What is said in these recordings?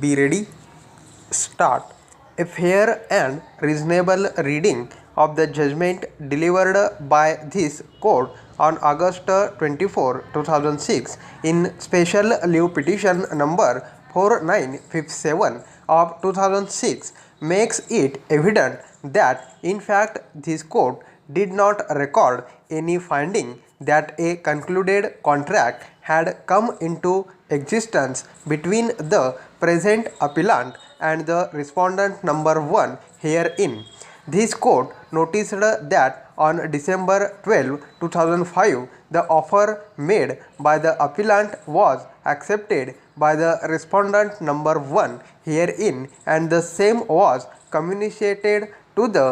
Be ready. Start. A fair and reasonable reading of the judgment delivered by this court on August 24, 2006 in special leave petition number 4957 of 2006 makes it evident that in fact this court did not record any finding that a concluded contract had come into existence between the present appellant and the respondent number 1 herein. This court noticed that on December 12, 2005, the offer made by the appellant was accepted by the respondent number 1 herein, and the same was communicated to the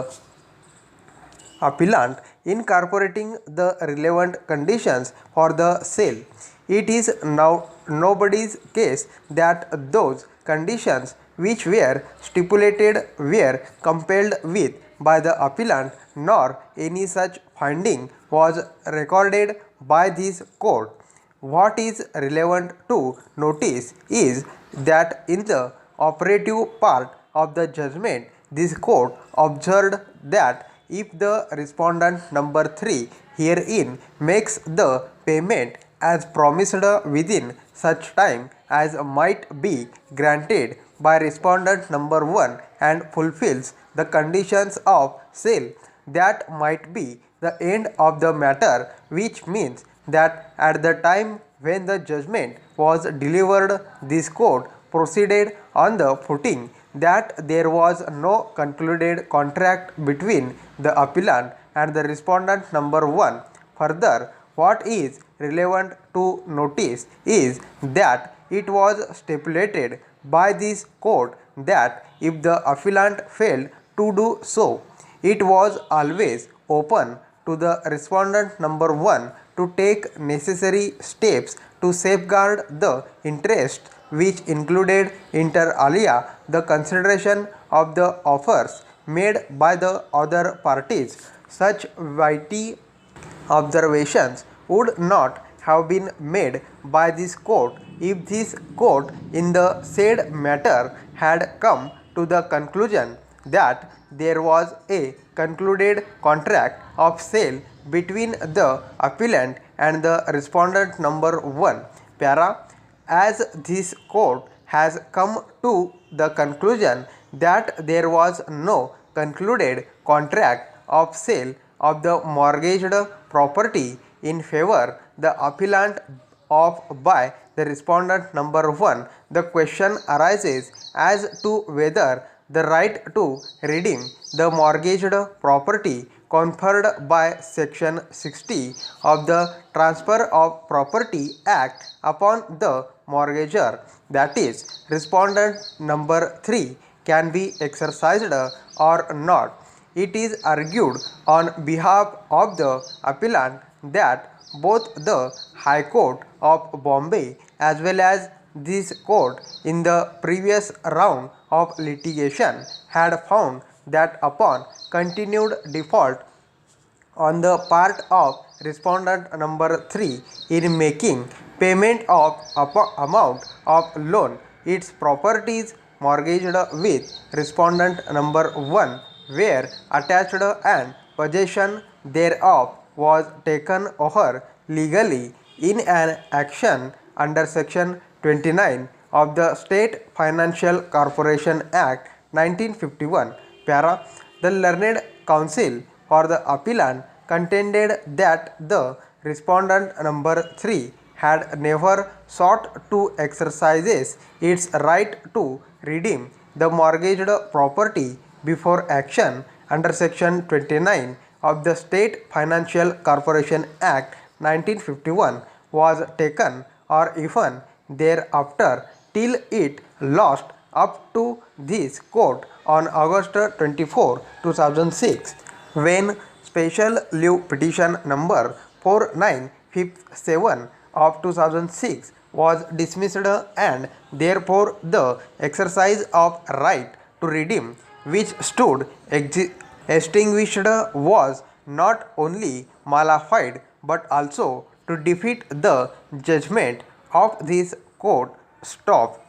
appellant incorporating the relevant conditions for the sale. It is now nobody's case that those conditions which were stipulated were compelled with by the appellant, nor any such finding was recorded by this court. What is relevant to notice is that in the operative part of the judgment, this court observed that if the respondent number 3 herein makes the payment as promised within such time as might be granted by respondent number 1 and fulfills the conditions of sale, that might be the end of the matter, which means that at the time when the judgment was delivered, this court proceeded on the footing that there was no concluded contract between the appellant and the respondent number 1. Further, what is relevant to notice is that it was stipulated by this court that if the appellant failed to do so, it was always open to the respondent number 1 to take necessary steps to safeguard the interest, which included inter alia the consideration of the offers made by the other parties. Such weighty observations would not have been made by this court if this court in the said matter had come to the conclusion that there was a concluded contract of sale between the appellant and the respondent number 1. As this court has come to the conclusion that there was no concluded contract of sale of the mortgaged property in favor the appellant of by the respondent number 1, the question arises as to whether the right to redeem the mortgaged property conferred by section 60 of the Transfer of Property Act upon the mortgagor, that is respondent number 3, can be exercised or not. It is argued on behalf of the appellant that both the High Court of Bombay as well as this court in the previous round of litigation had found that upon continued default on the part of respondent number 3 in making payment of amount of loan, its properties mortgaged with respondent number 1 were attached and possession thereof was taken over legally in an action under section 29 of the State Financial Corporation Act 1951. The learned counsel for the appellant contended that the respondent number 3 had never sought to exercise its right to redeem the mortgaged property before action under section 29 of the State Financial Corporation Act 1951 was taken, or even thereafter, till it lost up to this court on August 24, 2006, when special leave petition number 4957 of 2006 was dismissed, and therefore the exercise of right to redeem which stood extinguished was not only mala-fide but also to defeat the judgment of this court stopped.